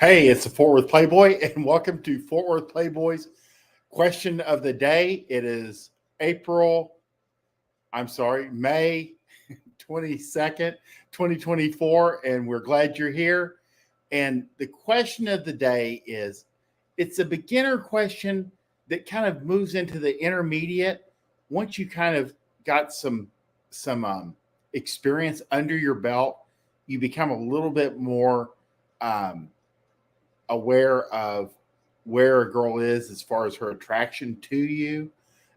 Hey, it's the Fort Worth Playboy, and welcome to Fort Worth Playboy's question of the day. It is May 22nd, 2024, and we're glad you're here. And the question of the day is it's a beginner question that kind of moves into the intermediate once you kind of got some experience under your belt. You become a little bit more um, aware of where a girl is as far as her attraction to you.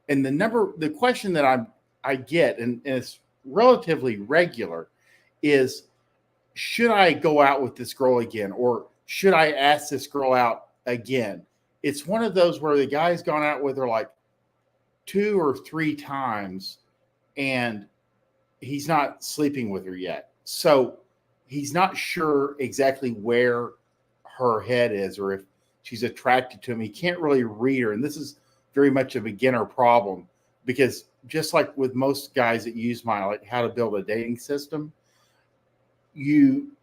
And the question that I get, and it's relatively regular, is should I go out with this girl again, or should I ask this girl out again? It's one of those where the guy's gone out with her like two or three times, and he's not sleeping with her yet. So he's not sure exactly where her head is or if she's attracted to him. He can't really read her. And this is very much a beginner problem because just like with most guys that use my like how to build a dating system, you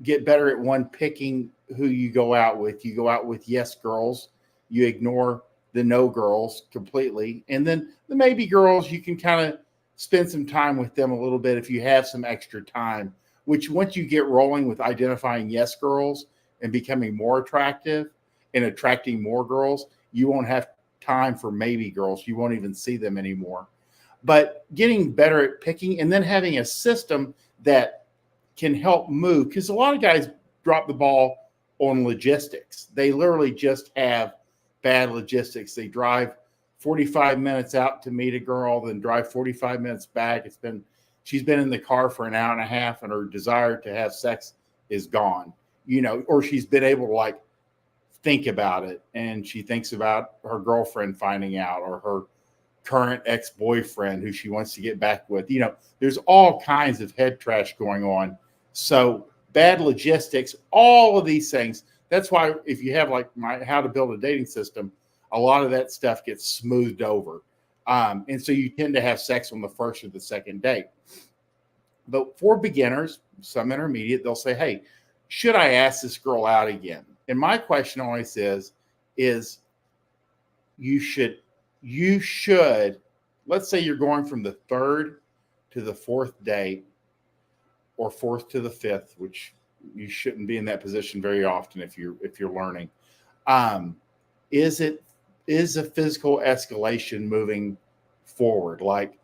get better at one picking who you go out with. You go out with yes girls, you ignore the no girls completely. And then the maybe girls, you can kind of spend some time with them a little bit if you have some extra time, which once you get rolling with identifying yes girls and becoming more attractive and attracting more girls, you won't have time for maybe girls. You won't even see them anymore. But getting better at picking and then having a system that can help move, because a lot of guys drop the ball on logistics. They literally just have bad logistics. They drive 45 minutes out to meet a girl, then drive 45 minutes back. She's been in the car for an hour and a half and her desire to have sex is gone, or she's been able to like think about it and she thinks about her girlfriend finding out or her current ex-boyfriend who she wants to get back with. There's all kinds of head trash going on. So bad logistics, all of these things. That's why if you have like my how to build a dating system, a lot of that stuff gets smoothed over. And so you tend to have sex on the first or the second date. But for beginners, some intermediate, they'll say, hey, should I ask this girl out again? And my question always is you should, let's say you're going from the third to the fourth date or fourth to the fifth, which you shouldn't be in that position very often if you're learning. Is a physical escalation moving forward? Like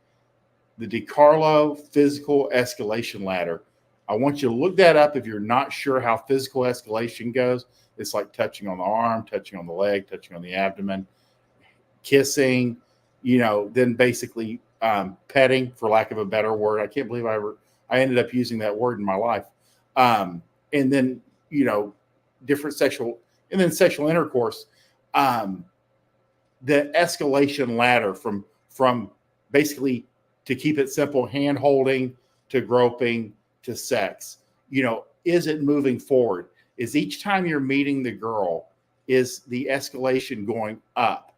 the DiCarlo physical escalation ladder. I want you to look that up if you're not sure how physical escalation goes. It's like touching on the arm, touching on the leg, touching on the abdomen, kissing, then basically petting, for lack of a better word. I can't believe I ended up using that word in my life. And then, different sexual intercourse. The escalation ladder from basically, to keep it simple, hand holding to groping to sex. Is it moving forward? Is each time you're meeting the girl, is the escalation going up?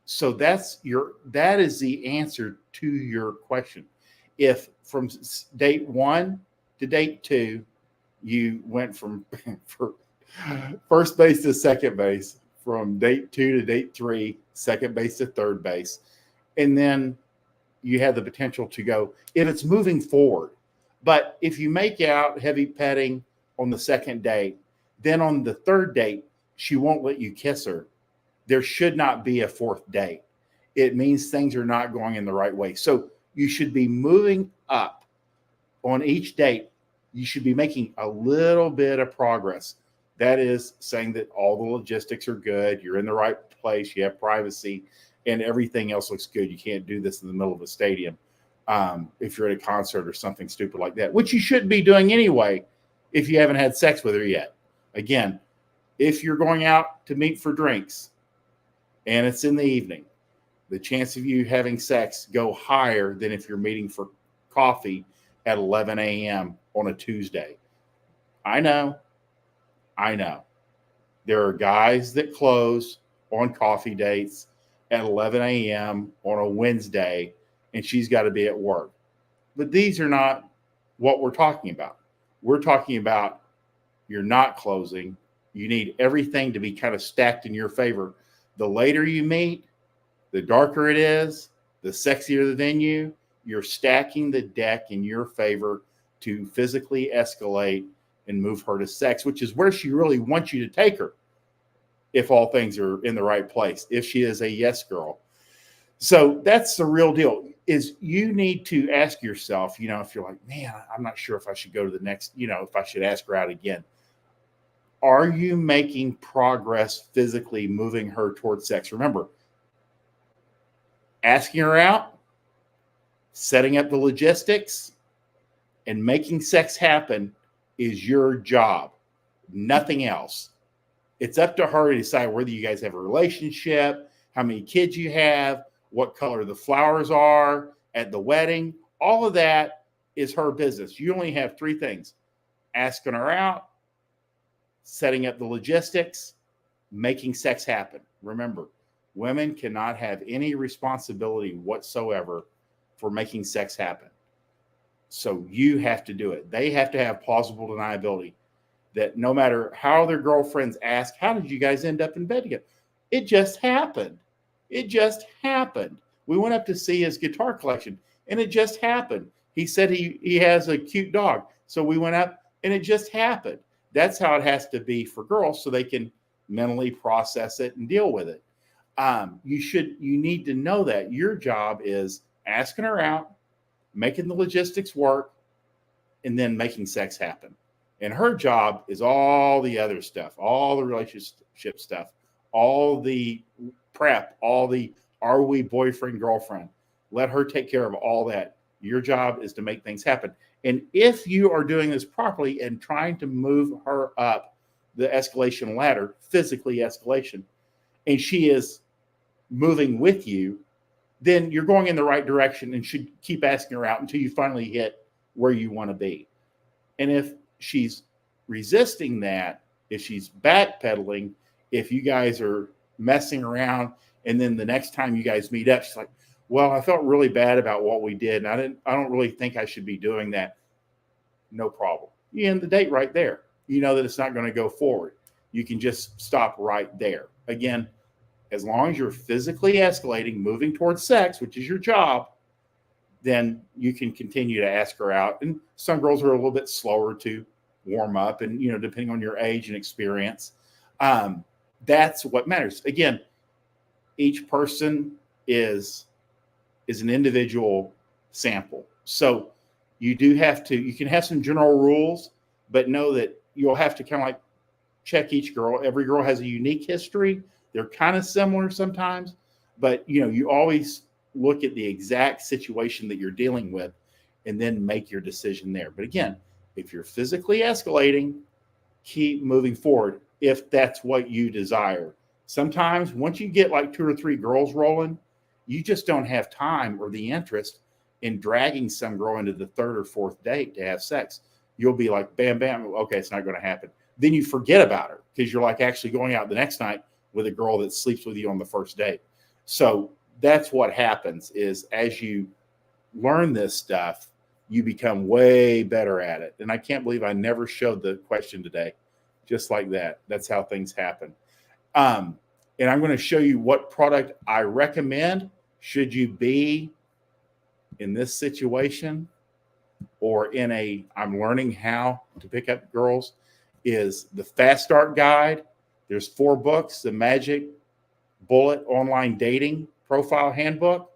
So that is the answer to your question. If from date 1 to date 2, you went from first base to second base, from date 2 to date 3, second base to third base, and then you have the potential to go if it's moving forward. But if you make out heavy petting on the second date, then on the third date, she won't let you kiss her. There should not be a fourth date. It means things are not going in the right way. So you should be moving up on each date. You should be making a little bit of progress. That is saying that all the logistics are good. You're in the right place. You have privacy and everything else looks good. You can't do this in the middle of a stadium if you're at a concert or something stupid like that, which you shouldn't be doing anyway if you haven't had sex with her yet. Again, if you're going out to meet for drinks and it's in the evening, the chance of you having sex go higher than if you're meeting for coffee at 11 a.m. on a Tuesday. I know. There are guys that close on coffee dates at 11 a.m. on a Wednesday, and she's got to be at work. But these are not what we're talking about. We're talking about you're not closing. You need everything to be kind of stacked in your favor. The later you meet, the darker it is, the sexier the venue. You're stacking the deck in your favor to physically escalate and move her to sex, which is where she really wants you to take her if all things are in the right place, if she is a yes girl. So that's the real deal, is you need to ask yourself, if you're like, man, I'm not sure if I should go to the next, if I should ask her out again. Are you making progress physically moving her towards sex? Remember, asking her out, setting up the logistics, and making sex happen is your job, nothing else. It's up to her to decide whether you guys have a relationship, how many kids you have, what color the flowers are at the wedding. All of that is her business. You only have three things: asking her out, setting up the logistics, making sex happen. Remember, women cannot have any responsibility whatsoever for making sex happen. So you have to do it. They have to have plausible deniability that no matter how their girlfriends ask, how did you guys end up in bed together? It just happened. It just happened. We went up to see his guitar collection, and it just happened. He said he has a cute dog. So we went up, and it just happened. That's how it has to be for girls, so they can mentally process it and deal with it. You need to know that your job is asking her out, making the logistics work, and then making sex happen. And her job is all the other stuff, all the relationship stuff, all the prep, all the are we boyfriend, girlfriend. Let her take care of all that. Your job is to make things happen. And if you are doing this properly and trying to move her up the escalation ladder, physically escalation, and she is moving with you, then you're going in the right direction and should keep asking her out until you finally hit where you want to be. And if she's resisting that, if she's backpedaling, if you guys are messing around and then the next time you guys meet up, she's like, well, I felt really bad about what we did, and I don't really think I should be doing that. No problem. You end the date right there. You know that it's not going to go forward. You can just stop right there. Again, as long as you're physically escalating, moving towards sex, which is your job, then you can continue to ask her out. And some girls are a little bit slower to warm up, and depending on your age and experience, that's what matters. Again, each person is an individual sample. So you can have some general rules, but know that you'll have to kind of like check each girl. Every girl has a unique history. They're kind of similar sometimes, but you always look at the exact situation that you're dealing with and then make your decision there. But again, if you're physically escalating, keep moving forward if that's what you desire. Sometimes once you get like 2 or 3 girls rolling, you just don't have time or the interest in dragging some girl into the 3rd or 4th date to have sex. You'll be like, bam, bam, okay, it's not going to happen. Then you forget about her because you're like actually going out the next night with a girl that sleeps with you on the first date. So that's what happens is as you learn this stuff, you become way better at it. And I can't believe I never showed the question today. Just like that. That's how things happen. And I'm going to show you what product I recommend should you be in this situation or I'm learning how to pick up girls, is the Fast Start Guide. There's 4 books: the Magic Bullet Online Dating Profile Handbook,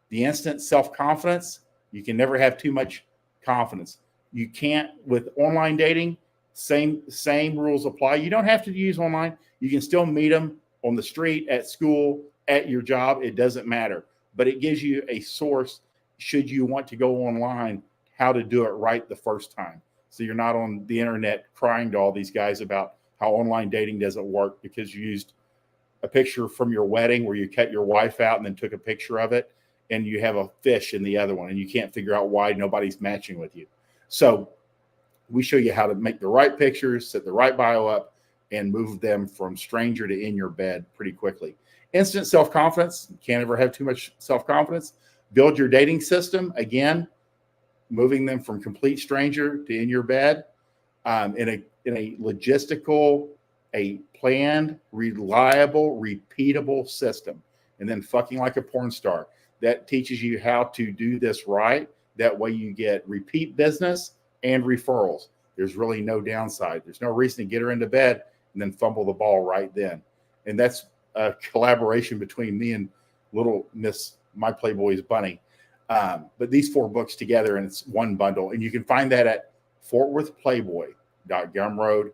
the Instant Self-Confidence. You can never have too much confidence. You can't with online dating. Same rules apply. You don't have to use online. You can still meet them on the street, at school, at your job. It doesn't matter. But it gives you a source should you want to go online, how to do it right the first time. So you're not on the internet crying to all these guys about how online dating doesn't work because you used a picture from your wedding where you cut your wife out and then took a picture of it, and you have a fish in the other one, and you can't figure out why nobody's matching with you. So we show you how to make the right pictures, set the right bio up, and move them from stranger to in your bed pretty quickly. Instant self-confidence. Can't ever have too much self-confidence. Build your dating system. Again, moving them from complete stranger to in your bed in a logistical, a planned, reliable, repeatable system. And then fucking like a porn star. That teaches you how to do this right. That way you get repeat business and referrals. There's really no downside. There's no reason to get her into bed and then fumble the ball right then. And that's a collaboration between me and little Miss My Playboy's Bunny. But these 4 books together, and it's one bundle. And you can find that at fortworthplayboy.gumroad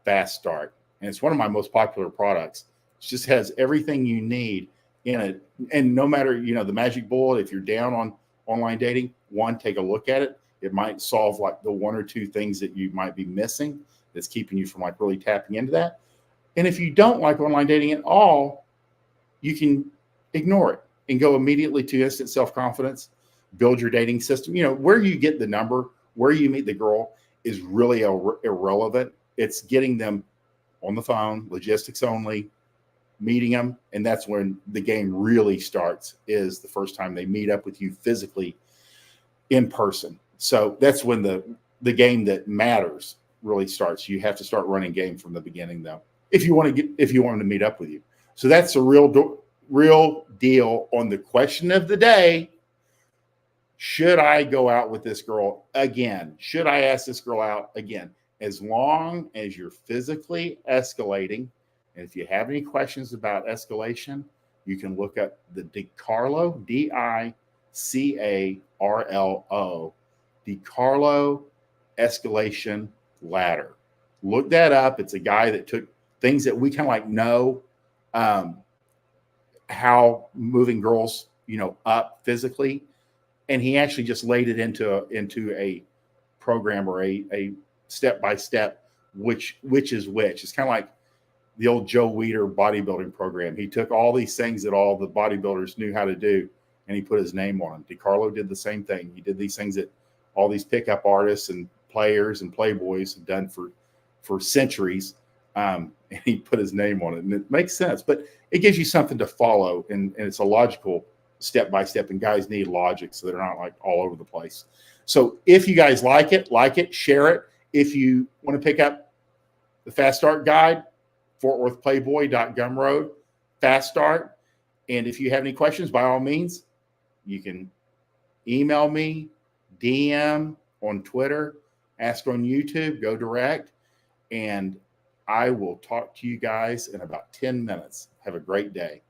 Fast Start. And it's one of my most popular products. It just has everything you need in it. And no matter, the magic bullet, if you're down on online dating, one, take a look at it. It might solve like the 1 or 2 things that you might be missing that's keeping you from like really tapping into that. And if you don't like online dating at all, you can ignore it and go immediately to instant self-confidence, build your dating system. Where you get the number, where you meet the girl is really irrelevant. It's getting them on the phone, logistics only, meeting them. And that's when the game really starts, is the first time they meet up with you physically in person. So that's when the game that matters really starts. You have to start running game from the beginning, though, if you want them to meet up with you. So that's a real deal on the question of the day. Should I go out with this girl again? Should I ask this girl out again? As long as you're physically escalating, and if you have any questions about escalation, you can look up the DiCarlo, DiCarlo, DiCarlo escalation ladder. Look that up. It's a guy that took things that we kind of like know, how moving girls, up physically. And he actually just laid it into a program, or a step-by-step, which is which. It's kind of like the old Joe Weider bodybuilding program. He took all these things that all the bodybuilders knew how to do, and he put his name on them. DiCarlo did the same thing. He did these things that all these pickup artists and players and playboys have done for centuries. And he put his name on it, and it makes sense. But it gives you something to follow, and it's a logical step-by-step, and guys need logic so they're not like all over the place. So if you guys like it, share it. If you want to pick up the Fast Start Guide, fortworthplayboy.gumroad Fast Start. And if you have any questions, by all means, you can email me, DM on Twitter, ask on YouTube, go direct, and I will talk to you guys in about 10 minutes. Have a great day.